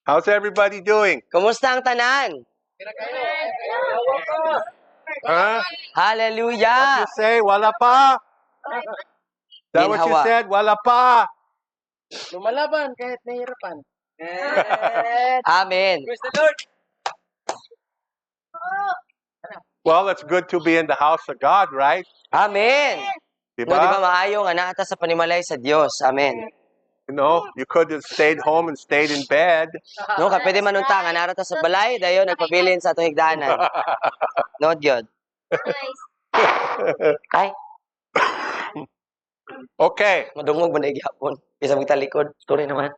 How's everybody doing? Kumusta ang tanan? Huh? Hallelujah! You say, wala pa? Is that what you Ginhawa. said? Wala pa? Lumalaban kahit nahihirapan. Amen. Praise the Lord. Well, it's good to be in the house of God, right? Amen. No, di ba Diba? maayo nga naata sa panimalay sa Dios? Amen. You know, you could have stayed home and stayed in bed. No, kay pwede manunta nga narata sa balay dayon nagpabilin sa atong higdanan. No, Diod. Ay, Okay, madungog man na gyapon. Isa magtalikod. Story naman.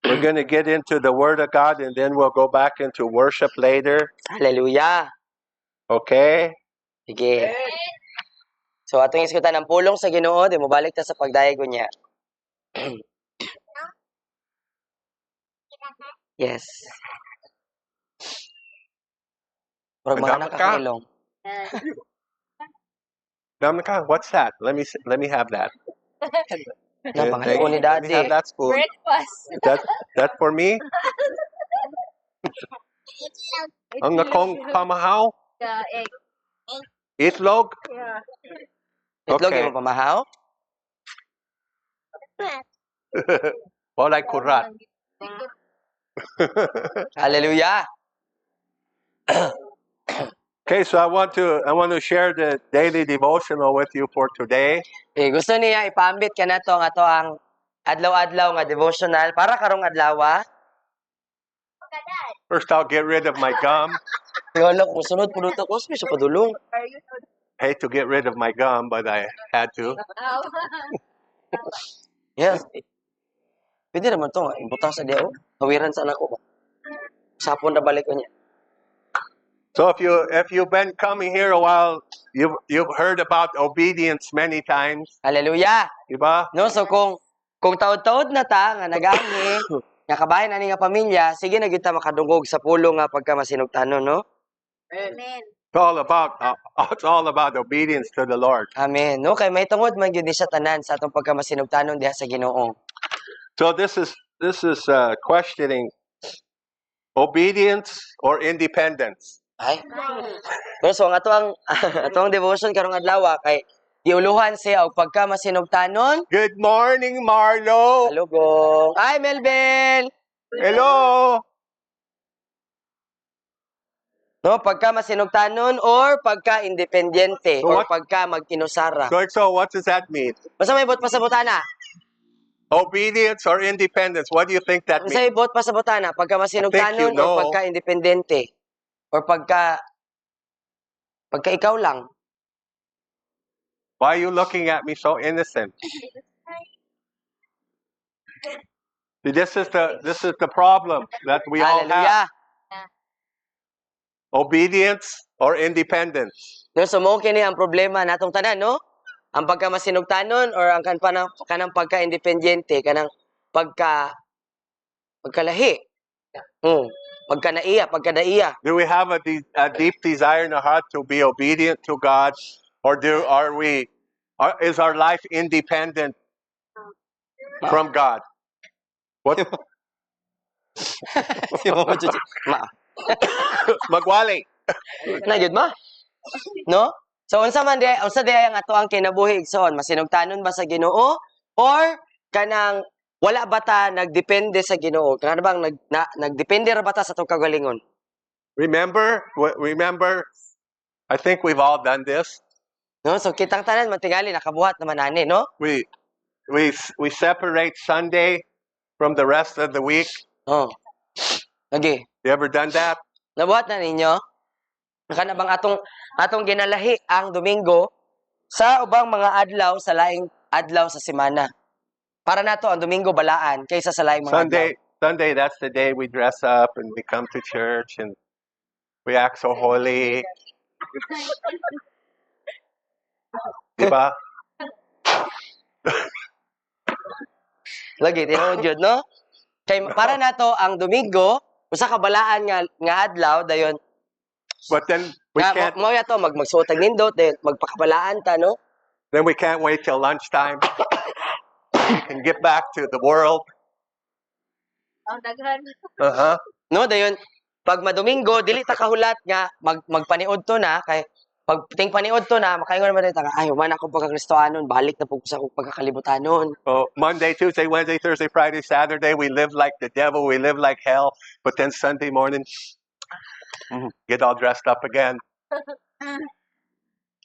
we're going to get into the Word of God and then we'll go back into worship later. Hallelujah. Okay? Sige. So atong iskutan ang pulong sa Ginoo, di mo balik ta sa pagdayeg niya. Yes. Murag mga anak Ka. ilong. Damika, what's that? Let me have that. Na pangayo ni Let me Daddy. have that spoon. Breakfast. That for me? Ang nakong pamahaw? The egg. Itlog? Yeah. Itlog Okay. mo pamahaw? Walay kurat. Hallelujah. Okay, so I want to share the daily devotional with you for today. Gusto niya ipaambit ka na to nga to ang adlaw-adlaw nga devotional para karong adlaw. First, I'll get rid of my gum. Wala kung sunod po dito ko, sa padulong. Are you I hate to get rid of my gum, but I had to. Yes. Pwede naman to, ibutang sa diyo. Hawiran sa anak ko. Sapon na balik ko niya. So if you've been coming here a while, you've heard about obedience many times, Hallelujah. diba? No, so kung taod-taod na ta nga nag-angi, nga kabayan ani nga pamilya, sige na gyud ta makadungog sa pulong nga pagka masinugtanon, no? Amen. It's all about obedience to the Lord. Amen. No, kay may tungod man gyud ni sa tanan sa atong pagka masinugtanon diha sa Ginoo. So this is questioning obedience or independence. Ay. No, so ang atong devotion karong adlaw kay giuluhan siya og pagka masinugtanon. Good morning, Marlo. Hello, Gong. Ay, Melvin. Hello. No, pagka masinugtanon or pagka independyente or What? pagka mag-inusara. So what does that mean? Basta may bot pa sa butana. Obedience or independence? What do you think that Basta means? may bot pa sa butana. Pagka masinugtanon know. or pagka independente. Or pagka ikaw lang. Why are you looking at me so innocent? See, this is the problem that we all have. Hallelujah. Obedience or independence. No, so mo kini ang problema natong tanan, no? Ang pagka masinugtanon or ang kanang pagka independyente, kanang pagkalahi. Pagkadaiya. Do we have a deep desire in our heart to be obedient to God, or is our life independent from God? What? Magwali. Na gyud ma? No? So unsa di ang ato ang kinabuhi igsoon, masinugtanon ba sa Ginoo or kanang wala ba ta nagdepende sa Ginoo? Kana bang nagdepende ra ba ta sa atong kagalingon? Remember, I think we've all done this. No? So kitang tanan matingali nakabuhat naman ani, no? We separate Sunday from the rest of the week. Oh. Okay. You ever done that? Nabuhat na ninyo? Kana bang atong ginalahi ang Domingo sa ubang mga adlaw sa laing adlaw sa semana. Para nato ang Domingo balaan kaysa sa laing mga adlaw. Sunday, that's the day we dress up and we come to church and we act so holy. Diba? Lagi tinuod jud, no? Kay para nato ang Domingo usa ka balaan nga adlaw dayon. But then we can't. Mo yato magsuot og nindot dayon magpakabalaan ta, no? Then we can't wait till lunchtime and get back to the world. Ang daghan. Uh-huh. No, dayon pag madomingo dili ta kahulat nga magpaniod to na kay pag ting paniod to na makaingon man ta nga ay human ako pagka-Kristohanon balik na pug sa akong pagkakalibutannon. Oh, Monday, Tuesday, Wednesday, Thursday, Friday, Saturday, we live like the devil. We live like hell. But then Sunday morning, get all dressed up again.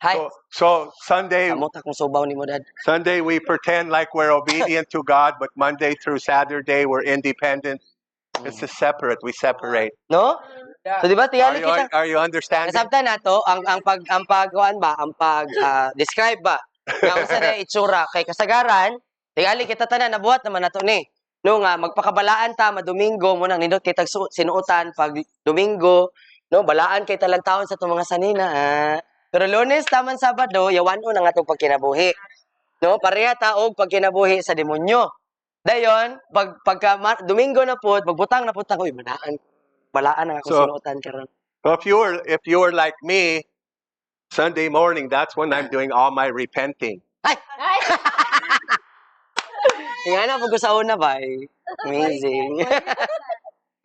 Hay, So Sunday, kamot akong subaw nimo dad. Sunday we pretend like we're obedient to God, but Monday through Saturday we're independent. It's a separate. We separate. No? So di ba tingali kita Are you understanding? nasabtan nato ang pagkuan ba ang pag describe ba nga unsa na itsura kay kasagaran tingali kita tanan nabuhat naman nato ni no nga magpakabalaan ta madomingo mo nang nindot kay tag sinuotan pag Domingo no balaan kay talang taon sa itong mga sanina pero Lunes taman Sabado yawan-on ang atong pagkinabuhi no pareha ta og pagkinabuhi sa demonyo dayon pagka Domingo na pud magbutang na pud ta ko balaan ang akong So- sinuotan karon. So if you were like me, Sunday morning, that's when I'm doing all my repenting. Ay! Ay! Nga na, pag sa una ba? Amazing.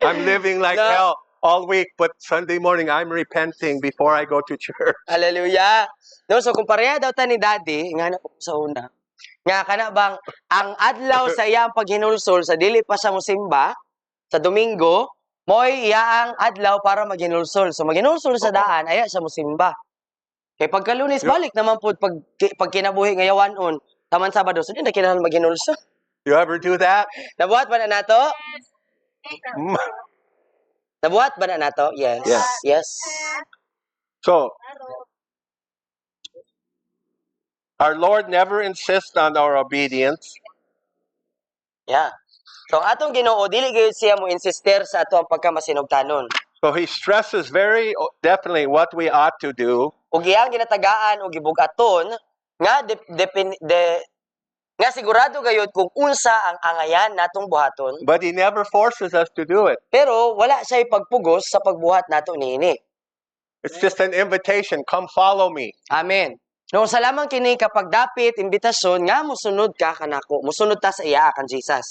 I'm living like No. hell all week, but Sunday morning I'm repenting before I go to church. Hallelujah. No, so kung pareha daw ta ni Daddy, nga na po sa una, nga ka na bang, ang adlaw sa iyang paghinulsol sa dili pa sa musimba, sa Domingo, mo'y iyaang adlaw para maghinulsol. So maghinulsol sa daan, aya sa musimba. Kay pagka Lunes, balik naman po pag kinabuhi ngayawan-on, taman Sabado, so di na kinahanglan maghinulsol. You ever do that? Nabuhat ba na nato? Mm. Nabuhat ba na nato? Yes. Yes. Yes. So our Lord never insists on our obedience. Yeah. So ang atong Ginoo dili gyud siya mo insister sa ato ang pagkamasinugtanon. So he stresses very definitely what we ought to do, Ug iyang ginatagaan og gibugaton nga nga sigurado gayud kung unsa ang angayan natong buhaton, but he never forces us to do it. pero wala siya pagpugos sa pagbuhat nato niini. It's just an invitation. Come follow me. Amen. No, sa lamang kini kapag dapit imbitasyon nga mosunod ka kanako, mosunod ta sa iya kan Jesus.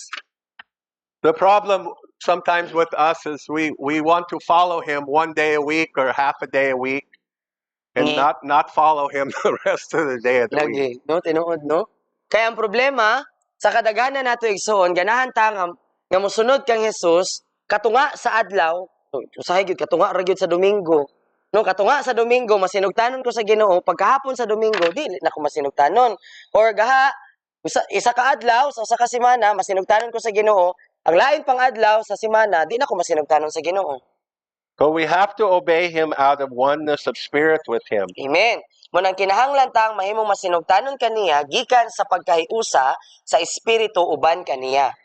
The problem sometimes with us is we want to follow him one day a week or half a day a week and Mm. not follow him the rest of the day of the week. Lagi, no, tinuod, no? Kaya ang problema, sa kadaghanan nato igsoon, ganahan ta nga mosunod kang Jesus, katunga sa adlaw, usahay gyud katunga ra gyud sa Domingo. No, katunga sa Domingo, masinugtanon ko sa Ginoo, pagkahapon sa Domingo, dili na ko masinugtanon. Or gaha, isa ka adlaw, sa usa ka semana, masinugtanon ko sa Ginoo, ang lain pang adlaw sa semana, di na ko masinugtanon sa Ginoo. But we have to obey him out of oneness of spirit with him. Amen. Munang kinahanglan tang mahimong masinugtanon kaniya gikan sa pagkahiusa sa espiritu uban kaniya.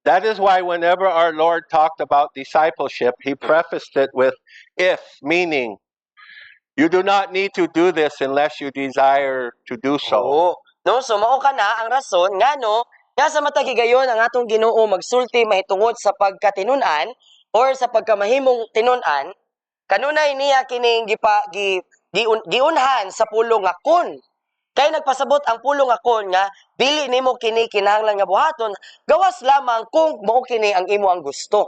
That is why whenever our Lord talked about discipleship, he prefaced it with if, meaning you do not need to do this unless you desire to do so. Oo. No, so mao kana ang rason ngano nga sa matag higayon ang atong Ginoo magsulti mahitungod sa pagkatinunan or sa pagkamahimong tinunan kanunay niya kining giunhan sa pulong nga kun kay nagpasabot ang pulong nga kun nga dili nimo kini kinahanglan nga buhaton gawas lamang kung mao kini ang imo ang gusto.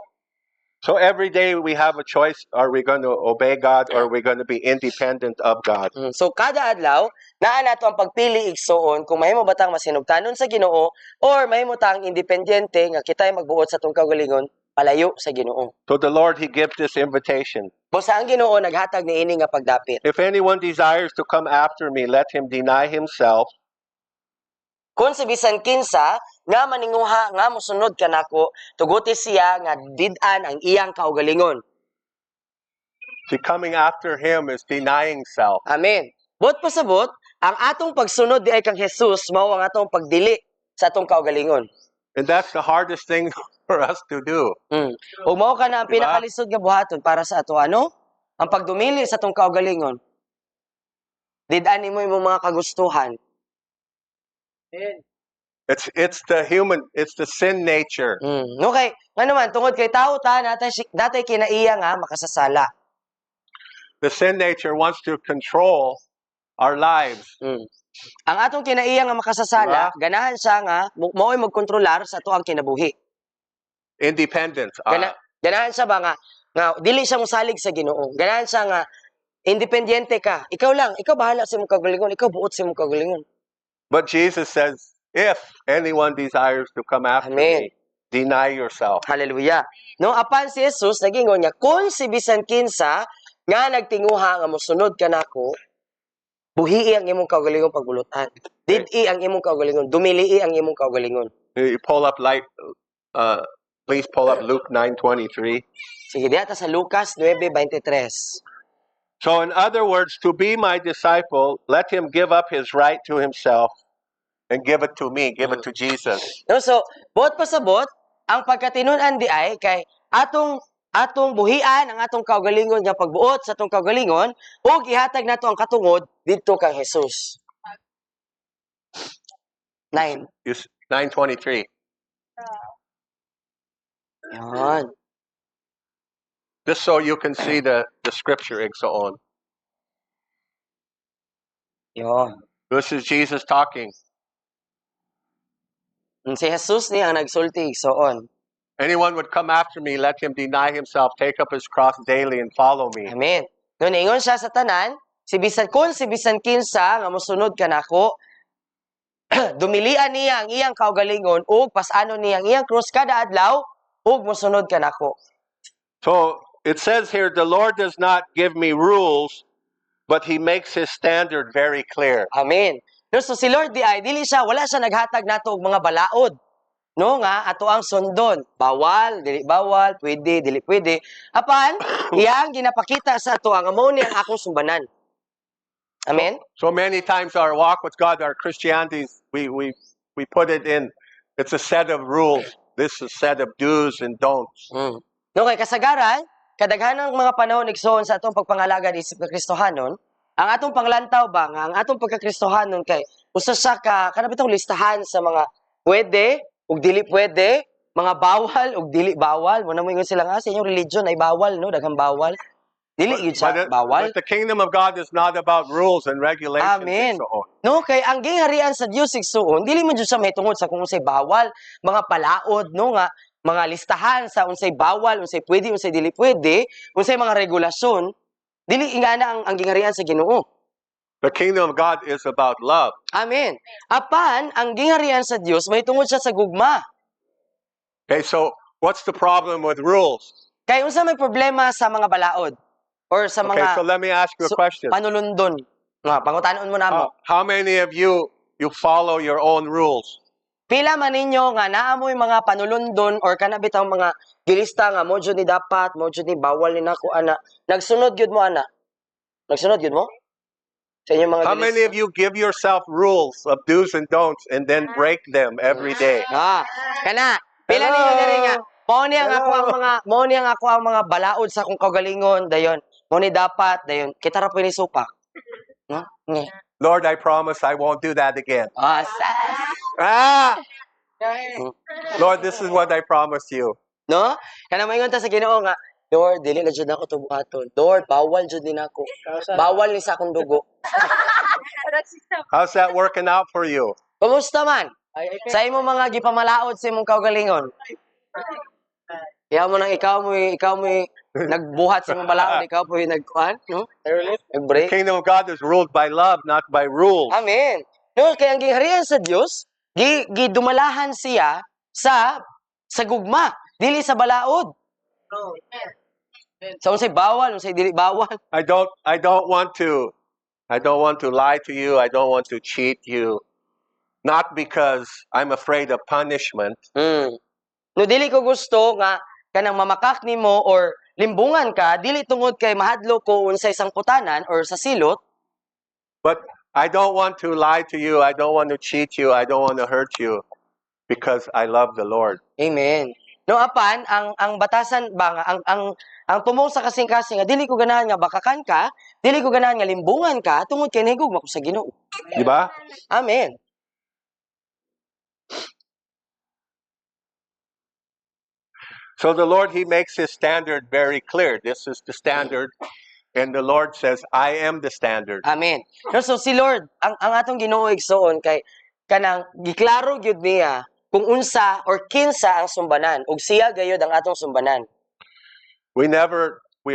So every day we have a choice. Are we going to obey God or are we going to be independent of God? So kada adlaw naa nato ang pagpili igsoon kung mahimo batang masinugtanon sa Ginoo or mahimo tang independyente nga kitay magbuot sa tong kaugalingon palayo sa Ginoo. So the Lord, he gives this invitation. Busa ang Ginoo naghatag niini nga pagdapit. If anyone desires to come after me, let him deny himself, Kung si bisan kinsa nga maninguha nga mosunod kanako tuguti siya nga did-an ang iyang kaugalingon. see, coming after him is denying self. Amen. Bot pasabot, ang atong pagsunod di ay kang Jesus mao ang atong pagdili sa atong kaugalingon. And that's the hardest thing for us to do. O mao ka na ang Diba? pinakalisod nga buhaton para sa ato ano? Ang pagdumili sa atong kaugalingon. Did-an nimo imong mga kagustuhan. It's the sin nature. No kay ngano man tungod kay tawo ta natay kinaiya nga makasasala. The sin nature wants to control our lives. Ang atong kinaiya nga makasasala, ganahan siya nga mao'y magkontrolar sa ato ang kinabuhi. independent. Ganahan siya ba nga dili siya mosalig sa Ginoo. Ganahan siya nga independyente ka. Ikaw lang, ikaw bahala sa imong kaugalingon, ikaw buot sa imong kaugalingon. But Jesus says, if anyone desires to come after Amen. me, deny yourself. Hallelujah. No, apan si Jesus nagingon niya, kung si bisan kinsa nga nagtinguha nga mosunod kanako, buhii ang imong kaugalingon pagbulutan. Did-i ang imong kaugalingon, dumilii ang imong kaugalingon. You pull up please pull up Luke 9:23. Sige, diha ta sa Lucas 9:23. So in other words, to be my disciple, let him give up his right to himself and give it to me, give it to Jesus. No, so buot pa sa buot, ang pagkatinunan di ay kay atong buhian ang atong kaugalingon nga pagbuot sa atong kaugalingon ug ihatag nato ang katungod didto kang Jesus. 9. 9:23. Yan. Just so you can see the scripture igsoon. Yan. This is Jesus talking. Si Jesus ni ang nagsulti igsoon. Anyone would come after me, let him deny himself, take up his cross daily and follow me. Amen. No, ingon siya sa tanan, si bisan kinsa nga mosunod kanako, dumilian niya ang iyang kaugalingon ug pasano niya ang iyang krus kada adlaw ug mosunod kanako. So it says here, the Lord does not give me rules, but he makes his standard very clear. Amen. No, so si Lord di ay dili siya wala siya naghatag nato og mga balaod. No nga ato ang sundon, bawal, dili bawal, pwede, dili pwede. Apan iyang ginapakita sa ato ang amo ni ang akong sumbanan. Amen. So many times our walk with God, our Christianity, we put it in. It's a set of rules. This is a set of do's and don'ts. No, kay kasagaran, kadaghanang mga panahon igsoon sa atong pagpangalaga ni Kristohanon, ang atong panglantaw ba nga ang atong pagkakristohanon kay usa siya ka kanabitong listahan sa mga pwede ug dili pwede, mga bawal ug dili bawal. Mo na mo ingon sila nga sa inyong religion ay bawal, no, daghang bawal. Dili gyud siya bawal. But the kingdom of God is not about rules and regulations. Amen. And so on. No, kay ang gingharian sa Dios igsoon, dili man jud siya mahitungod sa kung unsay bawal, mga palaod, no nga mga listahan sa unsay bawal, unsay pwede, unsay dili pwede, unsay mga regulasyon, dili ingana ang gingharian sa Ginoo. The kingdom of God is about love. Amen. Apan ang gingharian sa Dios mahitungod siya sa gugma. Okay, so what's the problem with rules? Kay unsa may problema sa mga balaod or sa Okay, mga so let me ask you a question. panulundon. Nga pangutanon mo namo. How many of you follow your own rules? Pila man ninyo nga naamoy mga panulundon or kana bitang mga gilista nga mo jud ni dapat, mo jud ni bawal ni nako ana. Nagsunod gyud mo ana. Nagsunod gyud mo? Sa inyong mga How many of you give yourself rules of do's and don'ts and then break them every day? Kana. Pila Hello? ninyo diri nga mao ni ang Hello? ako ang mga balaod sa akong kaugalingon dayon. Mao ni dapat dayon kita ra pwede supak. No? Ni. Lord, I promise I won't do that again. Asa. Lord, this is what I promised you. No? Kana maingon ta sa Ginoo nga, Lord, dili na jud nako to buhaton. Lord, bawal jud ni nako. Bawal ni sa akong dugo. How's that working out for you? Kumusta man? Sa imong mga gipamalaod sa imong kaugalingon. Kaya mo nang ikaw mo nagbuhat sa imong balaod, ikaw po yung nagkuan, no? The Nag-break. kingdom of God is ruled by love, not by rules. Amen. No, kaya ang gingharian sa Dios, gidumalahan siya sa gugma, dili sa balaod. Sa unsay bawal, unsay dili bawal. I don't want to lie to you. I don't want to cheat you. Not because I'm afraid of punishment, No, dili ko gusto nga kanang mamakak nimo or limbungan ka, dili tungod kay mahadlo ko unsay sangputanan or sa silot. but I don't want to lie to you. I don't want to cheat you. I don't want to hurt you because I love the Lord. Amen. No, apan ang batasan ba nga ang tumong sa kasing-kasing nga dili ko ganahan nga bakakan ka, dili ko ganahan nga limbungan ka tungod kay nahigugma ko sa Ginoo. Di ba? Amen. So the Lord, He makes His standard very clear. This is the standard. And the Lord says, I am the standard. Amen. No, so si Lord, ang atong Ginoo igsoon kay kanang giklaro gyud niya kung unsa or kinsa ang sumbanan ug siya gayud ang atong sumbanan. We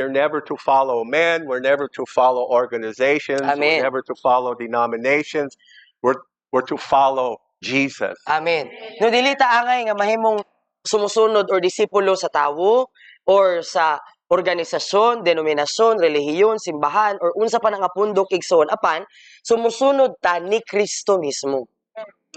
are never to follow men. We're never to follow organizations. Amen. We're never to follow denominations. We're to follow Jesus. Amen. No dili ta angay nga mahimong sumusunod or disipulo sa tawo or sa organisasyon, denominasyon, relihiyon, simbahan or unsa pa nga pundok igsoon apan sumusunod ta ni Kristo mismo.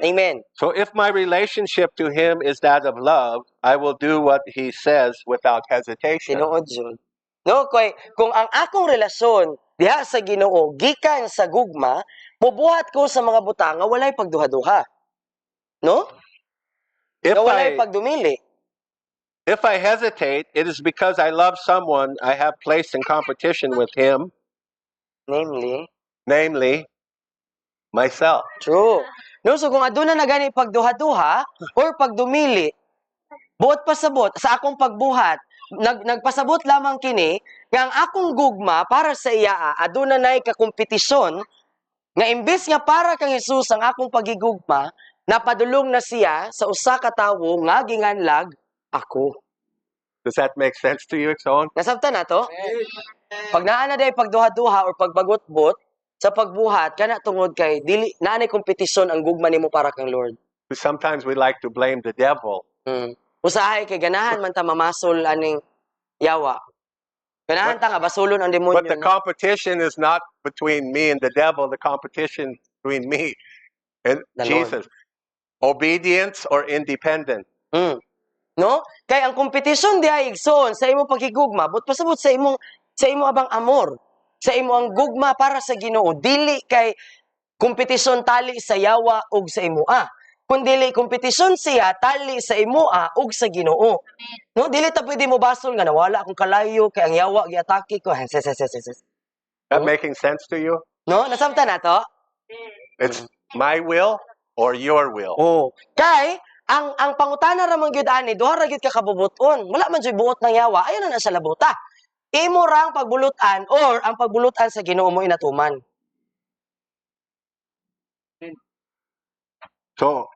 Amen. So if my relationship to him is that of love, I will do what he says without hesitation. Tinuod yun. No, kung ang akong relasyon diha sa Ginoo gikan sa gugma, mubuhat ko sa mga butang nga walay pagduha-duha. No? If Nga walay I pagdumili. if I hesitate, it is because I love someone I have placed in competition with him, namely myself. True. No, so kung aduna na gani pagduha-duha or pagdumili, buot pasabot sa akong pagbuhat, nagpasabot lamang kini nga ang akong gugma para sa iya aduna nay kakompetisyon nga imbes nga para kang Hesus ang akong pagigugma, napadulong na siya sa usa ka tawo nga ginganlag ako. Does that make sense to you, Exxon? Nasabtan na to? Pag naa na day pagduha-duha or pagbagot-bot sa pagbuhat kana tungod kay dili naanay kompetisyon ang gugma nimo para kang Lord. Sometimes we like to blame the devil. Usahay kay ganahan man ta mamasol aning yawa. Ganahan ta nga basulon ang demonyo. But the competition is not between me and the devil. The competition between me and The Jesus. Obedience or independent. No? Kay ang kompetisyon diha igsoon sa imong pagigugma, but pasabot sa imo abang amor, sa imo ang gugma para sa Ginoo, dili kay kompetisyon tali sa yawa ug sa imo kundi kompetisyon siya tali sa imo ug sa Ginoo. No, dili ta pwede mo basol nga nawala akong kalayo kay ang yawa giatake ko. That making sense to you? No, nasabtan na to? It's my will or your will. Oh, kay ang pangutana ra man gyud ani duha ra gyud ka kabubuton. Wala man jud buot ng yawa, ayon na sa labuta. Imo rang pagbulutan or ang pagbulutan sa Ginoo mo inatuman. So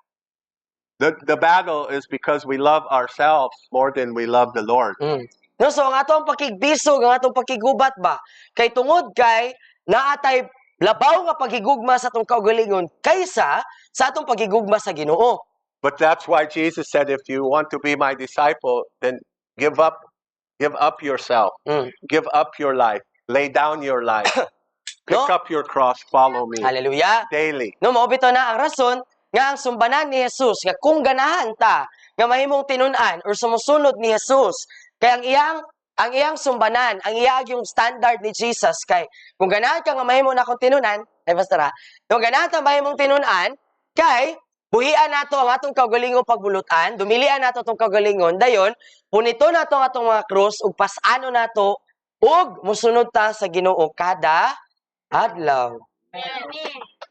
the battle is because we love ourselves more than we love the Lord. No, so ang atong pakigbisog, ang atong pakigubat ba kay tungod kay naatay labaw nga pagigugma sa atong kaugalingon kaysa sa atong pagigugma sa Ginoo. But that's why Jesus said, if you want to be my disciple, then give up yourself. Give up your life. Lay down your life. Pick No? up your cross. Follow me Hallelujah. daily. No, mao bitaw na ang rason nga ang sumbanan ni Jesus nga kung ganahan ta nga mahimong tinun-an or sumusunod ni Jesus kay ang iyang sumbanan, ang yung standard ni Jesus kay kung ganahan ka nga mahimong na akong tinun-an, ay pastora, kung ganahan ta mahimong tinun-an kay buhian nato ang atong kaugalingon pagbulutan, dumilian nato atong kaugalingon, dayon punito nato ang atong mga krus ug pas-ano nato ug musunod ta sa Ginoo kada adlaw.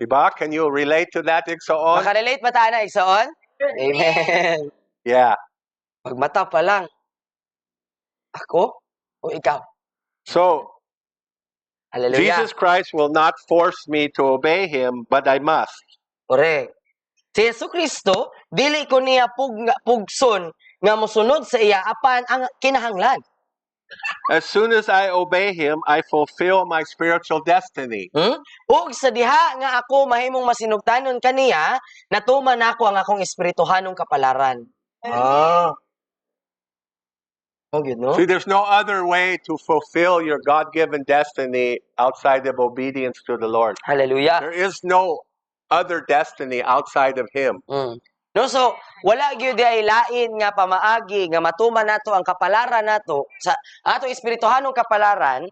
Diba? Can you relate to that, Igsoon? Makarelate ba tayo na, Igsoon? Amen. Yeah. Pagmata pa lang. Ako o ikaw? So, Hallelujah. Jesus Christ will not force me to obey him, but I must. Correct. Si Yesu Kristo, dili ko niya pugson nga mosunod sa iya apan ang kinahanglan. As soon as I obey him, I fulfill my spiritual destiny. Ug sa diha nga ako mahimong masinugtanon kaniya, natuman nako ang akong espirituhanong kapalaran. Okay, no? See, there's no other way to fulfill your God-given destiny outside of obedience to the Lord. Hallelujah. There is no other destiny outside of him. No, so wala gyud ay lain nga pamaagi nga matuman nato ang kapalaran nato sa atong espirituhanong kapalaran,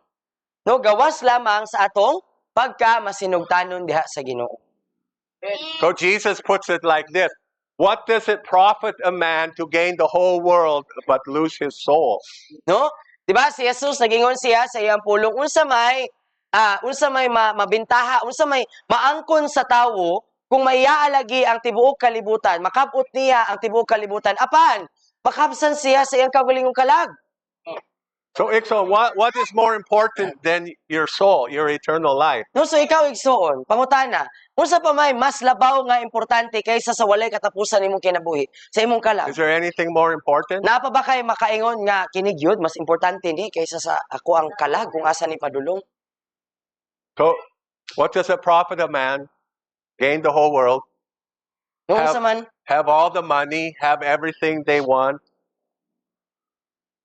no, gawas lamang sa atong pagka masinugtanon diha sa Ginoo. So Jesus puts it like this: what does it profit a man to gain the whole world but lose his soul? No? Diba si Jesus nagingon siya sa iyang pulong unsa may mabintaha, unsa may maangkon sa tawo kung maiaalagi ang tibuok kalibutan, makabot niya ang tibuok kalibutan apan makabsan siya sa iyang kaugalingong kalag. So, Ixon, what is more important than your soul, your eternal life? No, so ikaw igsoon, pangutana, unsa pa may mas labaw nga importante kaysa sa walay katapusan imong kinabuhi sa imong kalag? Is there anything more important? Napa ba kay makaingon nga kinig yun mas importante ni kaysa sa ako ang kalag kung asa ni padulong? So, what does it profit a man gain the whole world, No, Have- unsa man? have all the money, have everything they want,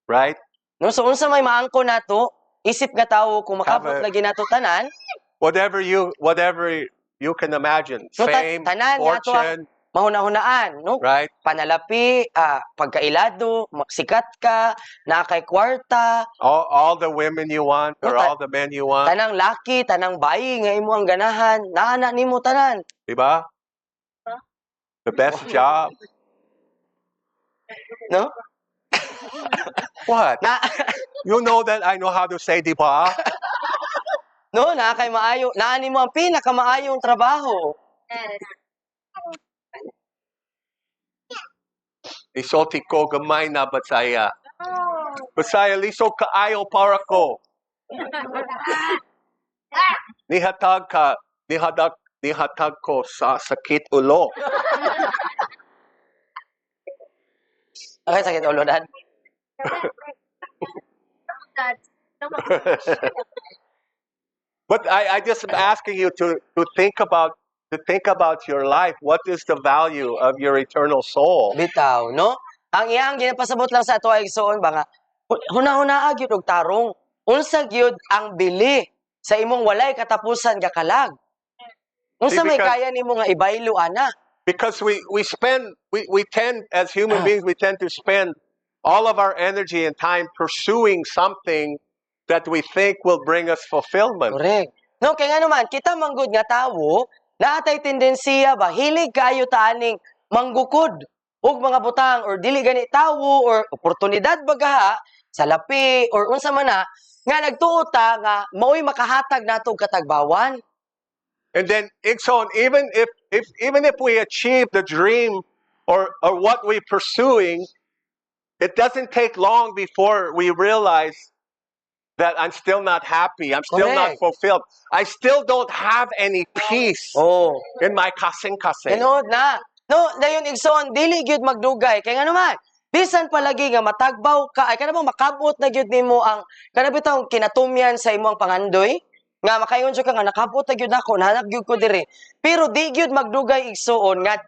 right? No, so unsa may maangko nato, isip nga tawo kung makabot Have a- lagi nato tanan, Whatever you can imagine, So, fame, tanan nga to, fortune, mahuna-hunaan, no? right? Panalapi, pagkailado, sikat ka, na kay kwarta, All the women you want or No, all the men you want, tanang laki, tanang bayi nga imo ang ganahan, naana nimo tanan. diba? The best job. No? What? Na You know that I know how to say diba? no, na kay maayo, naa nimo ang pinakamaayong trabaho. Yes. Isulti ko gamay na batsaya. Oh. Batsaya liso kaayo para ko. Nihatag ko sa sakit ulo. Okay, sakit ulo dad. God. But I just am asking you to think about your life. What is the value of your eternal soul? Bitaw, no? Ang iyang ginapasabot lang sa ato ay igsoon ba nga huna-hunaa gyud og tarong. Unsa gyud ang bili sa imong walay katapusan nga kalag? Unsa may because- kaya nimo nga ibaylo ana? Because we tend as human beings we tend to spend all of our energy and time pursuing something that we think will bring us fulfillment. Correct. No, kay nga naman, kita manggod nga tawo, naatay tendensiya ba, hilig kayo taaning manggukod og mga butang or dili gani tawo or oportunidad bagaha sa lapi or unsa man na nga nagtuota nga mao'y makahatag nato og katagbawan. And then Ixon, even if we achieve the dream or what we're pursuing, it doesn't take long before we realize that I'm still not happy. I'm still not Correct. fulfilled. I still don't have any peace Oh, in my kasing-kasing. tinuod na. No, dayon igsoon dili gyud magdugay kay nga naman bisan palagi nga matagbaw ka ay kanang makabot na gyud nimo ang kanang bitaw kinatumyan sa imong pangandoy nga makaingon jud ka nga nakabot na gyud nako nahanap gyud ko diri pero di gyud magdugay igsoon nga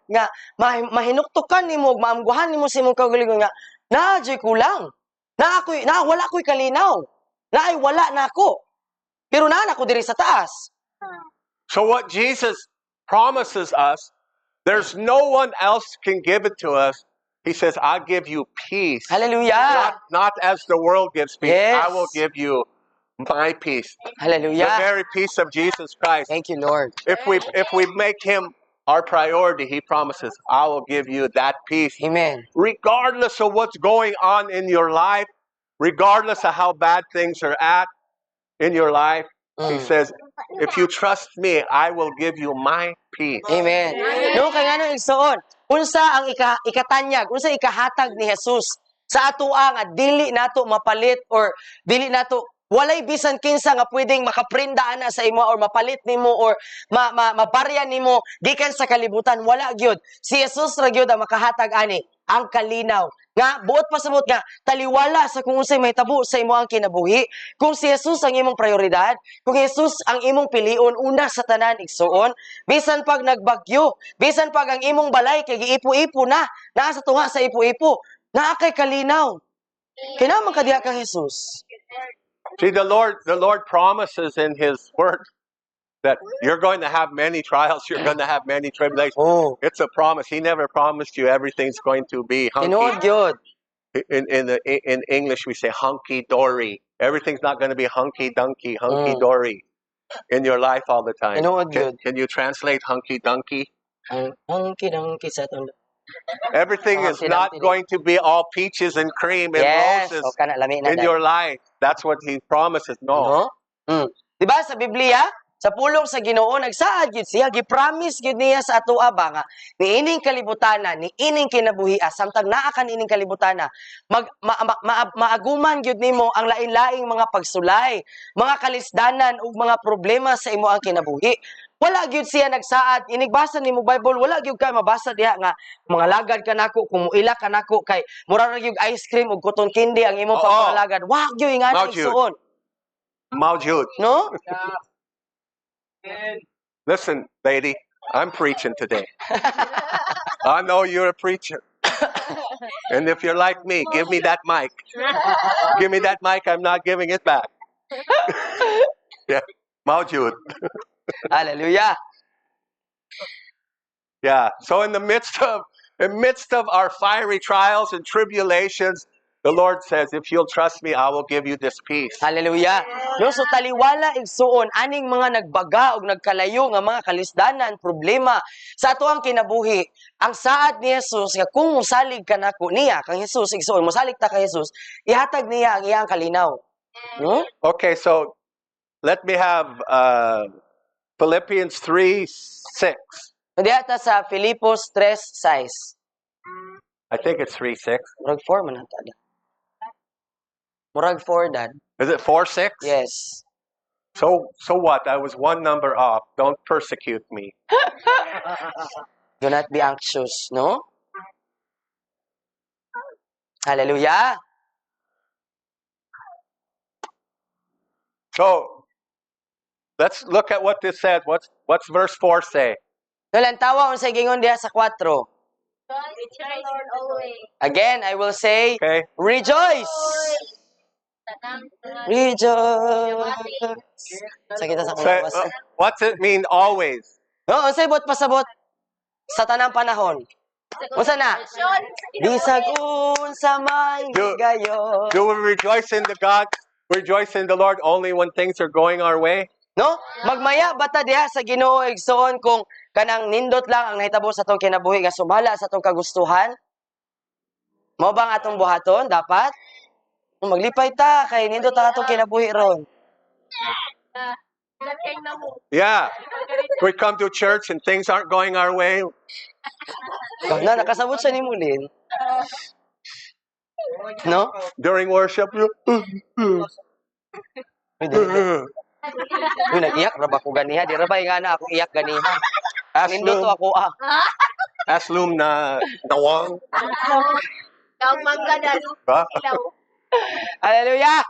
mahinuktukan nimo ug maamguhan nimo sa imong kaugalingon nga naa jud kulang wala ko'y kalinaw naay wala na ako pero naa na ko diri sa taas. So what Jesus promises us, there's no one else can give it to us. He says, I'll give you peace. Hallelujah. Not as the world gives peace. Yes. I will give you my peace. The Hallelujah. very peace of Jesus Christ. Thank you, Lord. If we make him our priority, he promises, I will give you that peace. Amen. Regardless of what's going on in your life, regardless of how bad things are at in your life, he says, if you trust me, I will give you my peace. Amen. No, kaya nga nung igsoon, unsa ang ikatanyag, unsa ikahatag ni Jesus sa atoa nga dili nato mapalit or dili nato walay bisan kinsa nga pwedeng makaprinda ana sa imo or mapalit nimo or mabarya nimo gikan sa kalibutan, wala gyud. Si Jesus ra gyud ang makahatag ani ang kalinaw. Nga buot pasabot nga taliwala sa kung unsay mahitabo sa imo ang kinabuhi. Kung si Jesus ang imong prioridad, kung Jesus ang imong pilion una sa tanan igsoon, bisan pag nagbagyo, bisan pag ang imong balay kay giipo-ipo na, naa sa tunga sa ipo-ipo, naa kay kalinaw. Kinahanglan ka diha kang Jesus. See, the Lord promises in his word that you're going to have many trials, you're going to have many tribulations. Oh, It's a promise. He never promised you everything's going to be tinuod hunky. gyud. In English, we say hunky-dory. Everything's not going to be hunky-dunky, hunky-dory in your life all the time. Tinuod gyud. Can you translate hunky-dunky? Ang kinangki sa tulo. Everything is not Hunky-dunky. going to be all peaches and cream and Yes, roses o kana lami na. in your life. That's what he promises. No. No? Diba sa Biblia, sa pulong sa Ginoo nagsaad gyud siya, gi-promise gyud niya sa atoa ba nga niining kalibutana, niining kinabuhia samtang naa ka niining kalibutana, maaguman gyud nimo ang lain-laing mga pagsulay, mga kalisdanan ug mga problema sa imo ang kinabuhi. Wala gyud siya nagsaad, inigbasa nimo Bible, wala gyud kay mabasa diha nga mga lagad kanako, kung muila kanako kay mura ra gyud ice cream ug cotton candy ang imo Oo. pagpalagad. Wa gyud nga Mao gyud. igsuon, Maujud. no? Listen, lady, I'm preaching today. I know you're a preacher. And if you're like me, give me that mic. Give me that mic, I'm not giving it back. Yeah. Maujud. Hallelujah. Yeah. So in the midst of our fiery trials and tribulations, the Lord says, if you'll trust me, I will give you this peace. Hallelujah. No, so taliwala igsuon aning mga nagbaga ug nagkalayo nga mga kalisdanan, problema sa ato ang kinabuhi. Ang saad ni Jesus nga kung musalig ka nako niya kang Jesus igsuon, musalig ta kay Jesus, ihatag niya ang iyang kalinaw. Hmm? Okay, so let me have Philippians 3:6. Diha ta sa Filipos 3:6. I think it's 3:6. Murag 4 man ata. Murag 4 dad. Is it 4:6? Yes. So what? I was one number off. Don't persecute me. Do not be anxious, no? Hallelujah. So let's look at what this says. What's verse 4 say? Nalantawa unsay gingon diha sa 4. Rejoice, Lord, always. Again, I will say, Okay. rejoice. Tanang Rejoice. Sa kita sa Say, kulabas. what's it mean always? No, unsay bot pasabot sa tanang panahon. Unsa na? Bisagun sa may gayon. Do we rejoice in the God? Rejoice in the Lord only when things are going our way? No? Magmaya bata diha sa Ginoo igsoon kung kanang nindot lang ang nahitabo sa atong kinabuhi nga sumala sa atong kagustuhan. Mao ba ang atong buhaton dapat? Maglipay ta kay nindot ang atong kinabuhi ron. Yeah. We come to church and things aren't going our way. Na nakasabot siya ni Mulin. No? During worship, Uy, nag-iyak ra ba ko ganiha? Di ra ba nga na ako iyak ganiha? Nindot to ako aslum na nawang. Kau mangga dan Huh? ilaw. Hallelujah!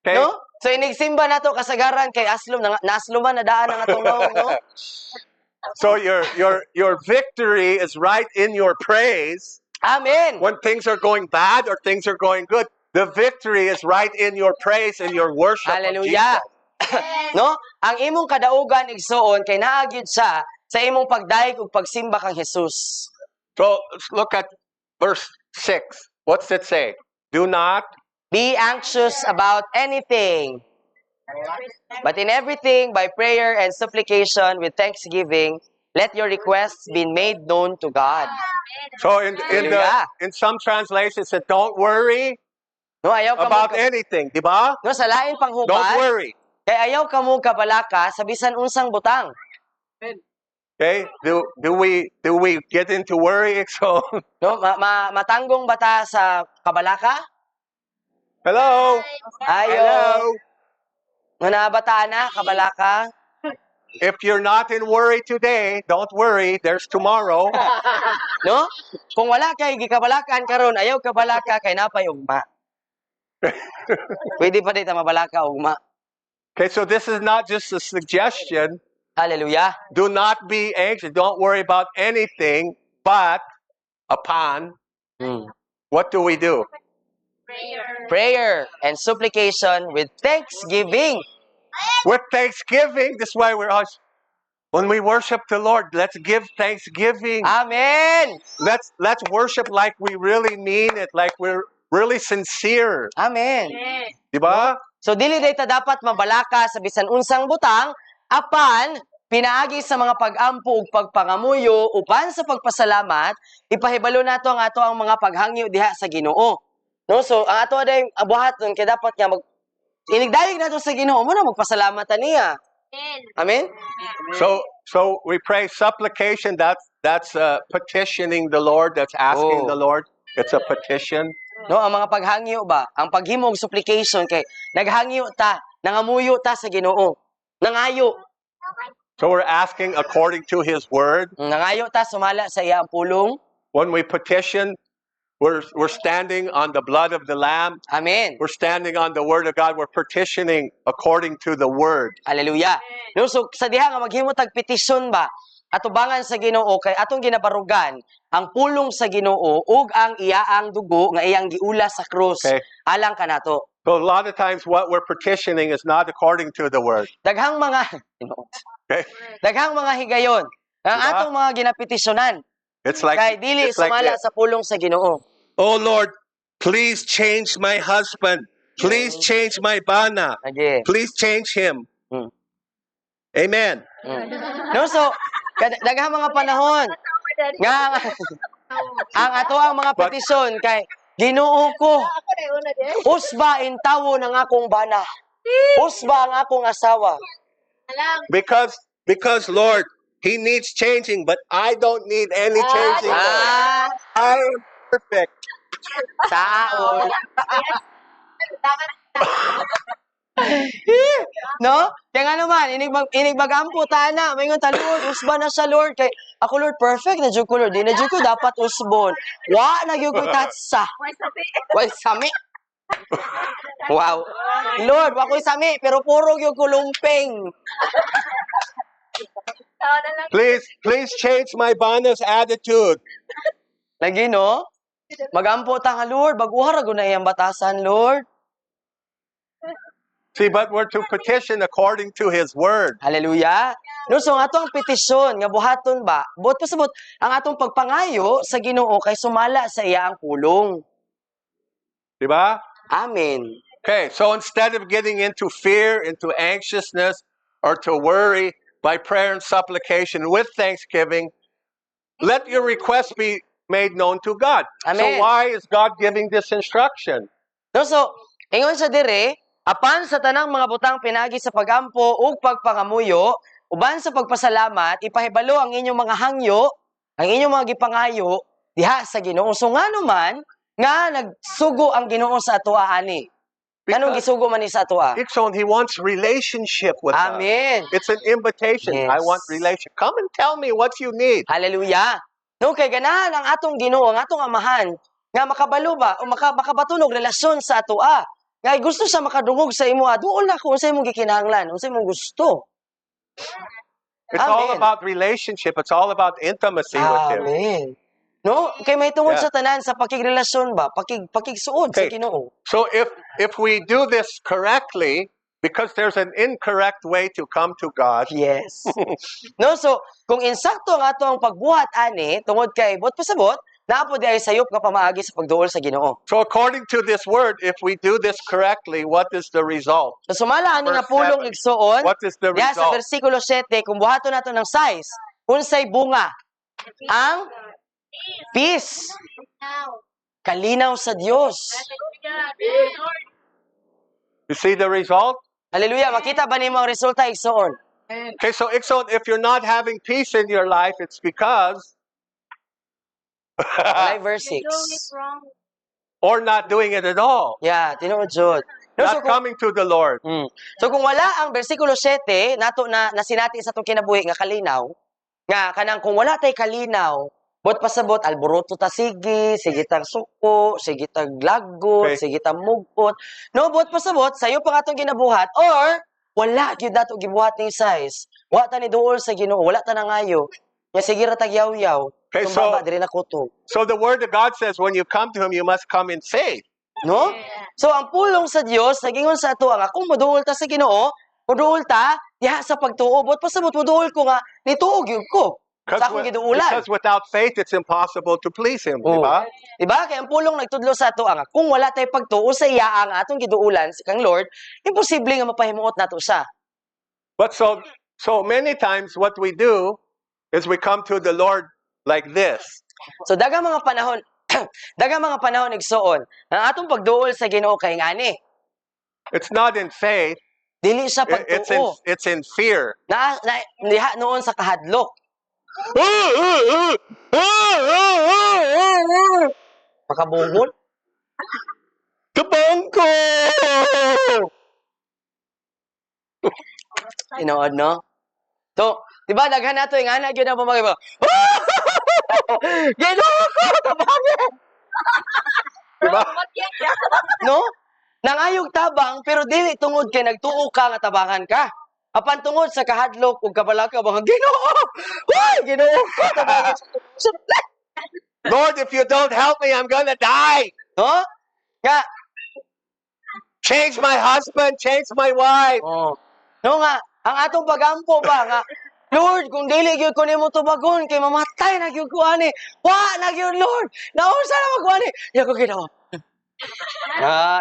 Okay. No? So inigsimba na to kasagaran kay Aslum, naasluman na daan ang atong naong, no? So your victory is right in your praise. Amen! When things are going bad or things are going good, the victory is right in your praise and your worship of Hallelujah! Jesus. No? Ang imong kadaugan igsuon kay naagyud sa imong pagdaig ug pagsimba kang Jesus. So let's look at verse 6. What's it say? Do not Be anxious about anything, but in everything by prayer and supplication with thanksgiving, let your requests be made known to God. So Hallelujah. in some translations it said don't worry No, ayaw ka about mo anything, di ba? no sa lain pang Don't hubad. worry. Kay ayaw ka mo kabalaka sa bisan unsang butang. Okay? Do we get into worry? So No, matanggong bata sa kabalaka? hello? Ayo. Hello? Nga bata na kabalaka? If you're not in worry today, don't worry. There's tomorrow. No? Kung wala kay gikabalakan karon, ayaw kabalaka kay napay ugma. Pwede pa dito mabalaka ugma. Okay, so this is not just a suggestion. Hallelujah. Do not be anxious. Don't worry about anything, but upon what do we do? Prayer and supplication with thanksgiving. With thanksgiving. This is why when we worship the Lord, let's give thanksgiving. Amen. Let's worship like we really mean it, like we're really sincere. Amen. Diba? So dili dayta dapat mabalaka sa bisan unsang butang apan pinaagi sa mga pag-ampo ug pagpangamuyo upan sa pagpasalamat ipahibalo nato ang ato ang mga paghangyo diha sa Ginoo. No, so ang ato day buhaton kay dapat nga inigdayeg nato sa Ginoo mo na magpasalamatan niya. Amen? So we pray supplication. That's petitioning the Lord. That's asking Oh. the Lord. It's a petition. No, ang mga paghangyo ba? Ang paghimog supplication kay naghangyo ta, nangamuyo ta sa Ginoo. Nangayo. So we're asking according to His word. Nangayo ta sumala sa iya ang pulong. When we petition, we're standing on the blood of the Lamb. Amen. We're standing on the word of God. We're petitioning according to the word. Hallelujah. No, so sa diha nga maghimo tag petisyon ba? Atubangan sa Ginoo kay atong ginabarugan ang pulong sa Ginoo ug ang iyaang dugo nga iyang giula sa krus. Okay. Alang kanato. So a lot of times what we're petitioning is not according to the word. Daghang mga Okay? daghang mga higayon ang Diba? atong mga ginapetisyonan It's like, kay dili it's like sumala this. sa pulong sa Ginoo. Oh Lord, please change my husband. Please change my bana. Agi. Please change him. Hmm. Amen. No, so daghang mga panahon nga ang ato ang mga But- petisyon kay Ginoo ko, usba in tawo ng akong bana. Usba ang akong asawa. Because Lord, he needs changing, but I don't need any changing. Lord. Ah, I am perfect. taon. No? Kaya nga naman, inigbagampo tana, mayngon ta Lord, usba na sa Lord kay ako Lord perfect na jud ko Lord, di na jud ko dapat usbon. Wa na gyud ko tatsa. Wal sami. Wow. Lord, wa ko'y sami pero puro gyud ko lumpeng. Please change my bana's attitude. Lagi no? Magampo ta nga Lord, baguha ra gud na iyang batasan Lord. See, but we're to petition according to his word. Hallelujah. No, so ang atong petisyon nga buhaton ba? Buot pasabot ang atong pagpangayo sa Ginoo kay sumala sa iya ang pulong. Diba? Amen. Okay, so instead of getting into fear, into anxiousness, or to worry by prayer and supplication with thanksgiving, let your request be made known to God. Amen. So why is God giving this instruction? No, so ingon sa dire, apan sa tanang mga butang pinagi sa pagampo ug pagpangamuyo, uban sa pagpasalamat, ipahibalo ang inyong mga hangyo, ang inyong mga gipangayo diha sa Ginoo. So ngano man nga nagsugo ang Ginoo sa atoa ani. Kanong Because gisugo man ni sa atoa? Ikson, he wants relationship with us. Amen. It's an invitation. Yes. I want relationship. Come and tell me what you need. Hallelujah. No, kay ganahan ang atong Ginoo, ang atong amahan, nga makabalo ba o makabatunog relasyon sa atoa. Nga gusto sa makadungog sa imo, duol na ko unsa imong gikinahanglan, unsa imong gusto. It's all Amen. about relationship. It's all about intimacy with him. Amen. No, kay may tungod Yeah. sa tanan sa pakigrelasyon ba, pakigsuod sa Okay. Ginoo. So if we do this correctly, because there's an incorrect way to come to God, Yes. No, so kung insakto ang atong pagbuhat ani tungod kay bot pasabot, naapod di ay sayop nga pamaagi sa pagduol sa Ginoo. so according to this word, if we do this correctly, what is the result? So sumala ani nga Verse pulong 7. igsuon. What is the Diha sa result? versikulo 7, kung buhaton nato ng size, unsay bunga? Ang peace. Kalinaw sa Dios. You see the result? Hallelujah. Makita ba nimo ang resulta igsuon? Okay, so Ikson, if you're not having peace in your life, it's because Walay verse 6. or not doing it at all. Yeah, tinuod jud. No, so Not kung, coming to the Lord. so kung wala ang versikulo 7 nato na nasinati sa atong kinabuhi nga kalinaw, nga kanang kung wala tay kalinaw, bot pasabot alboroto ta sige tag suko, sige tag lagot, Okay. sige tag mugot. No, bot pasabot sayo pa atong ginabuhat or wala gyud nato gibuhat ning size. Wa ta ni duol sa Ginoo, wala ta nangayo. Nga sige ra tag yaw-yaw. Okay, Tumbaba so- diri na kuto. So the word of God says when you come to him, you must come in faith. No? So ang pulong sa Dios nagingon sa ato nga kung moduol ta sa Ginoo, moduol ta diha sa pagtuo. Bot pasabot moduol ko nga nituog gyud ko. Sa akong giduulan. Because without faith, it's impossible to please him. Oh. Diba? Diba? Kaya ang pulong nagtudlo sa ato nga kung wala tay pagtuo sa iya ang atong giduulan sa kang Lord, imposible nga mapahimuot nato siya. But so many times what we do is we come to the Lord like this. So dagang mga panahon dagang mga panahon igsuon ang atong pagduol sa Ginoo kay ngani. It's not in faith. Dili sa pagtuo. It's in fear. Diha noon sa kahadlok. Makabungol. Kabong ko! Tinood, no? So, di ba, daghan nato yung anak yun ang pamagay mo. Ginoo ko! Tabangan! Diba? No? Nangayog tabang, pero dili tungod kay nagtuo ka nga tabangan ka. Apan tungod sa kahadlok ug kabalaka mga Ginoo. Why Ginoo ko tabangan sa Lord, if you don't help me, I'm gonna die. no? Nga, Change my husband, change my wife. oh. No nga, ang atong pagampo ba nga Lord, kung dili gyud ko nimo tubagon kay mamatay na gyud ko ani. Wa na gyud Lord. Naunsa na magwani? Ya ko Ginoo. See,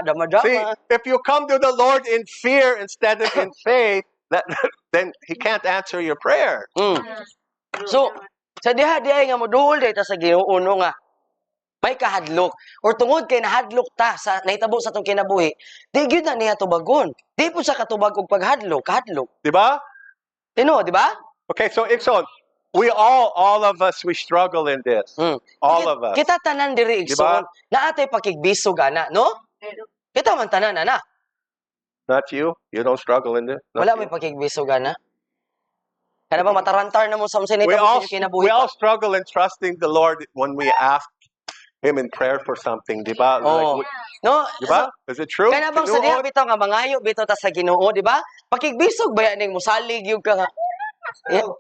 Dama-dama. if you come to the Lord in fear instead of in faith, then He can't answer your prayer. So, sa diha-diha nga moduol dito sa Ginoo no nga may kahadlok or tungod kay nahadlok ta sa nahitabo sa atong kinabuhi, di gyud na niya tubagon. Di po sa katubag og paghadlok, kahadlok. Diba? Tino, di ba? Okay, so Ikson, all of us, we struggle in this. All of us. Kita tanan diri igsoon na atay pakigbisog ana, no? Kita man tanan ana. Not you? You don't struggle in this? Not Wala you? may pakigbisog ana. Kana ba matarantar na mo sa unsa We all, nahitabo sa kinabuhi? we all struggle in trusting the Lord when we ask Him in prayer for something, diba? Oh. No? Diba? Is it true? Kana bang sa diha bitaw nga mangayo bitaw ta sa Ginoo, di ba? Pakigbisog ba yan ning mosalig yung ka nga.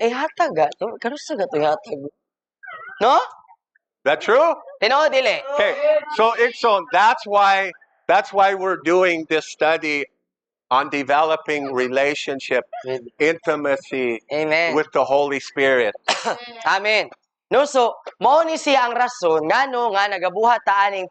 Hatag to. Kanusa ga to hatag? No? That true? Tino dili. Okay, so Ikson, that's why we're doing this study on developing relationship, intimacy Amen. with the Holy Spirit. Amen. No, so mao ni siya ang rason ngano nga nagabuhat ta aning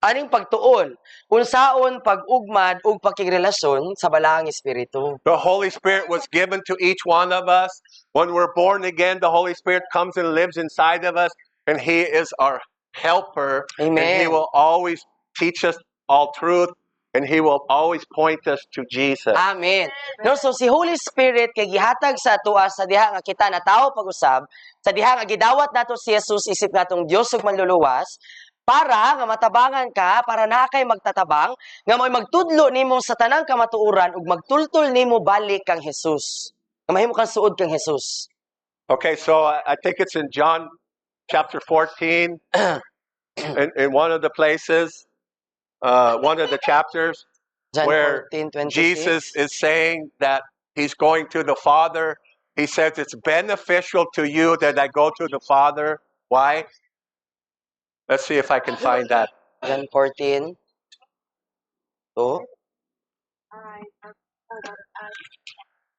aning pagtuon unsaon pag-ugmad ug pakigrelasyon sa balaang espiritu. The Holy Spirit was given to each one of us. When we're born again, the Holy Spirit comes and lives inside of us, and He is our helper. Amen. And He will always teach us all truth, and He will always point us to Jesus. Amen. No, so si Holy Spirit kay gihatag sa atoa sa diha nga kita na tawo pag-usab, sa diha nga gidawat nato si Jesus isip natong Dios ug manluluwas, para nga matabangan ka, para na kay magtatabang, nga may magtudlo nimo sa tanang kamatuoran ug magtultol nimo balik kang Jesus. Nga mahimo kang suod kang Jesus. Okay, so I think it's in John chapter 14, in one of the places, one of the chapters, John where 14:26. Jesus is saying that He's going to the Father. He says it's beneficial to you that I go to the Father. Why? Let's see if I can find that. John 14. Oh.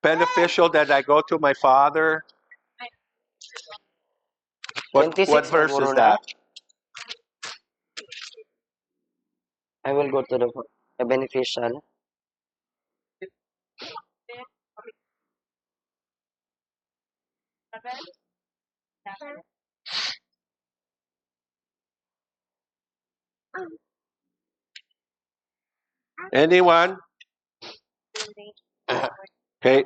Beneficial that I go to my Father. What 26 verse is siguro na. that? I will go to the beneficial. Anyone? Okay.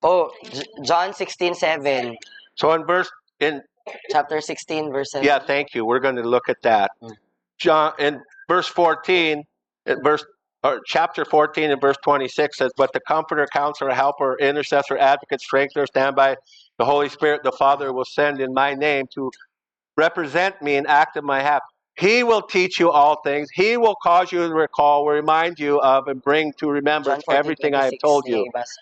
Oh, John 16:7. So in Chapter 16, verse 7. yeah, thank you. We're going to look at that. John in verse 14, chapter 14 and verse 26 says, "But the Comforter, Counselor, Helper, Intercessor, Advocate, Strengthener, stand by the Holy Spirit, the Father will send in my name to represent me and act in my behalf. He will teach you all things. He will cause you to recall, will remind you of, and bring to remembrance John 14, everything I have 26 told you. niya ibasa.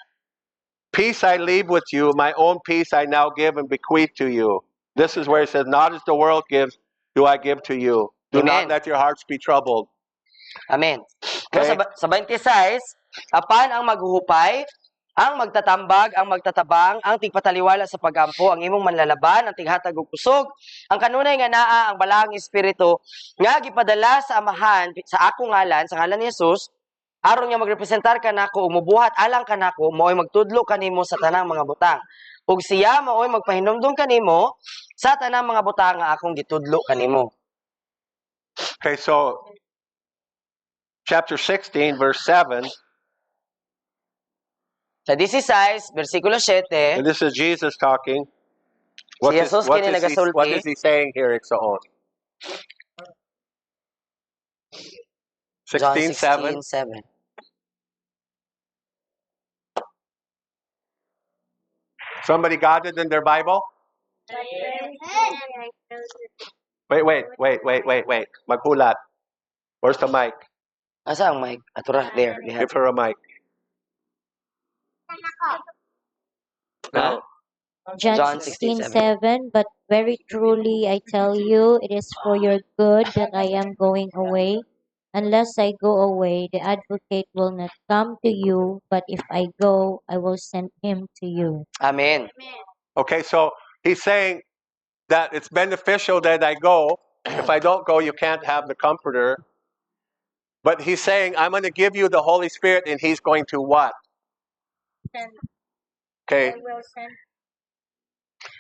Peace I leave with you, my own peace I now give and bequeath to you." This is where it says, "Not as the world gives, do I give to you. Do Amen. not let your hearts be troubled." Amen. Okay. So, sa 26, apan ang maghuhupay, ang magtatambag, ang magtatabang, ang tigpataliwala sa pagampo, ang imong manlalaban, ang tighatag og kusog, ang kanunay nga naa, ang balaang espiritu, nga gipadala sa amahan, sa akong ngalan, sa ngalan ni Jesus, aron nga magrepresentar ka nako, umubuhat alang ka nako, mao'y magtudlo kanimo sa tanang mga butang. ug siya maoy magpahinumdom kanimo sa tanang mga butang nga akong gitudlo kanimo. Okay, so chapter 16, verse 7, Sa 16, versikulo 7, and this is Jesus talking. Si Jesus kini nagasulti. What is he saying here, Iksoon? John 16:7. 16:7. Somebody got it in their Bible? Wait. Maghulat. Where's the mic? Asa ang mic? Atura, there. Give her a mic. Huh? John John 16:7. But very truly I tell you, it is for your good that I am going away. Unless I go away, the advocate will not come to you, but if I go, I will send him to you. Amen. Okay, so he's saying that it's beneficial that I go. If I don't go, you can't have the Comforter. But he's saying, I'm going to give you the Holy Spirit, and he's going to what? Okay,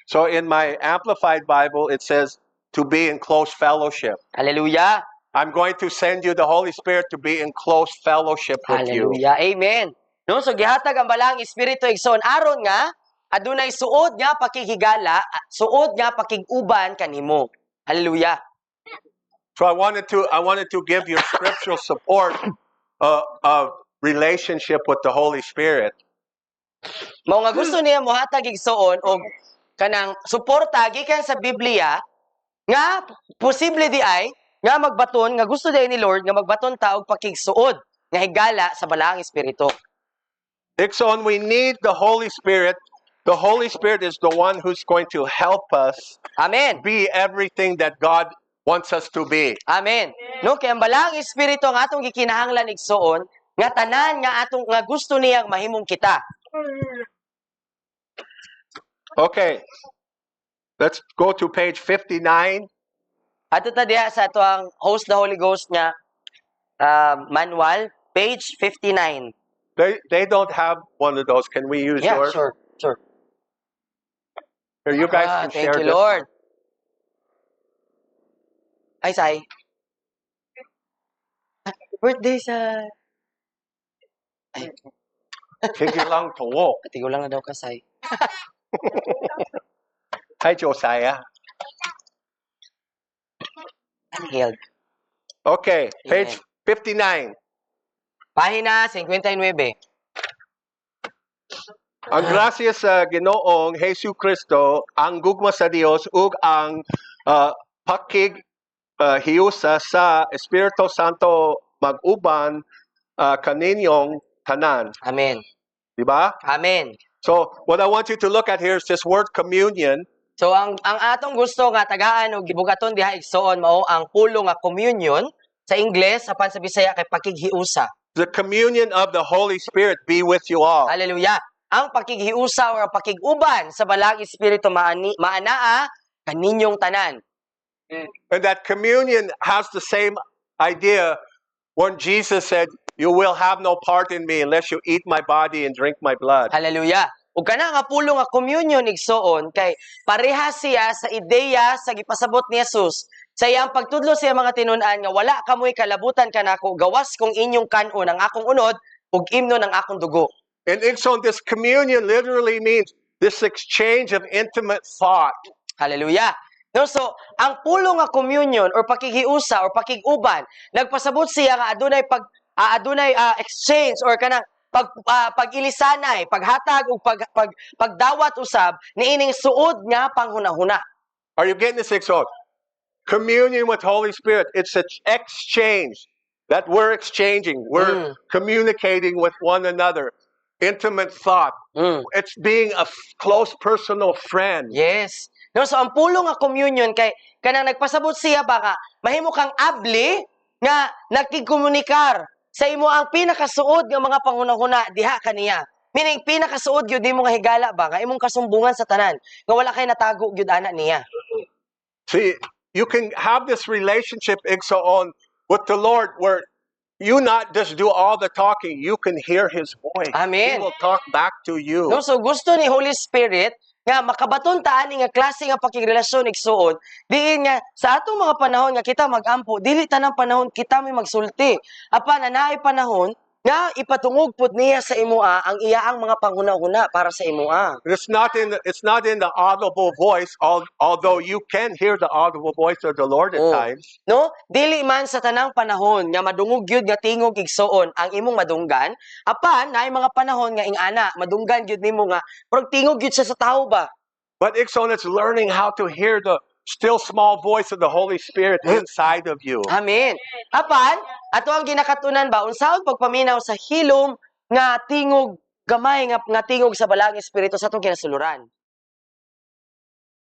so in my Amplified Bible, it says to be in close fellowship. Hallelujah. I'm going to send you the Holy Spirit to be in close fellowship with you. Hallelujah. Amen. No, so gihatag ang balang espiritu igsoon aron nga adunay suod nga pakigigala, suod nga pakiguban kanimo. Hallelujah. So I wanted to give you scriptural support of relationship with the Holy Spirit. Mao nga gusto niya mohatag igsoon og kanang suporta gikan sa Biblia nga posible di ay nga magbaton nga gusto day ni Lord nga magbaton ta og pakigsuod nga higala sa balaang espiritu. Ikson, we need the Holy Spirit. The Holy Spirit is the one who's going to help us Amen. be everything that God wants us to be. Amen. No kay ang balaang espiritu nga atong gikinahanglan igsoon nga tanan nga atong nga gusto niyang mahimong kita. Okay, let's go to page 59. Ato ta diha sa ato ang Host the Holy Ghost nga manual, page 59. They don't have one of those. Can we use Yeah, yours? sure. Here, you guys can Thank share you, this. Lord. Ay, Sai. Happy birthday sa... Ay, Sige lang to walk. katigo lang na daw ka, Sai. Hi, Josiah. Unhealed. Okay, page 59. Pahina 59. Ang grasya sa Ginoong Hesus Kristo, ang gugma sa Dios ug ang hiusa sa Espiritu Santo mag-uban kaninyong tanan. Amen. Di ba? Amen. So, what I want you to look at here is this word communion. So, ang atong gusto nga tagaan o gibugaton diha igsoon mao ang pulo nga communion sa Ingles apan sa Bisaya kay pakighiusa. The communion of the Holy Spirit be with you all. Hallelujah. Ang pakighiusa o pakiguban sa balang espiritu maanaa kaninyong tanan. And that communion has the same idea when Jesus said, you will have no part in me unless you eat my body and drink my blood. Hallelujah. Ug kana nga pulo nga communion igsoon kay pareha siya sa ideya sa gipasabot ni Jesus sa iyang pagtudlo sa mga tinun-an nga wala kamoy kalabutan kanako gawas kong inyong kanon ang akong unod ug imno ng akong dugo. And so this communion literally means this exchange of intimate thought. Hallelujah. No, so ang pulo nga communion or pakighiusa or pakiguban nagpasabot siya nga adunay exchange or kanang pag-ilisanay, paghatag ug pagdawat usab niining suod nga panghunahuna. Are you getting this, Exxon? Communion with Holy Spirit, it's an exchange that we're exchanging. We're communicating with one another. Intimate thought. It's being a close personal friend. Yes. No, so ang pulo nga communion kay kanang nagpasabot siya baka mahimo kang abli nga nagkikomunikar sa imo ang pinakasuod nga mga panghunahuna diha kaniya. Meaning pinakasuod gyud nimo nga higala ba nga imong kasumbungan sa tanan nga wala kay natago gyud ana niya. See, you can have this relationship on with the Lord where you not just do all the talking, you can hear His voice. Amen. He will talk back to you. No, so gusto ni Holy Spirit nga makabaton ta ani nga klase nga pakigrelasyon igsuon, diin nga sa atong mga panahon nga kita magampo, dili tanang panahon kita may magsulti. Apan anaay panahon nga ipatungog pud niya sa imoa ang iyaang mga panghuna-huna para sa imoa. It's not in the audible voice, although you can hear the audible voice of the Lord at Oh. times. No? Dili man sa tanang panahon nga madungog gyud nga tingog igsuon ang imong madunggan, apan naay mga panahon nga ingana madunggan gyud nimo nga pero tingog gyud siya sa tao ba? But Ikson, it's learning how to hear the still small voice of the Holy Spirit inside of you. Amen. Apan ato ang ginakatunan ba unsaon pagpaminaw sa hilom nga tingog gamay nga tingog sa balaang espiritu sa atong kinasuluran.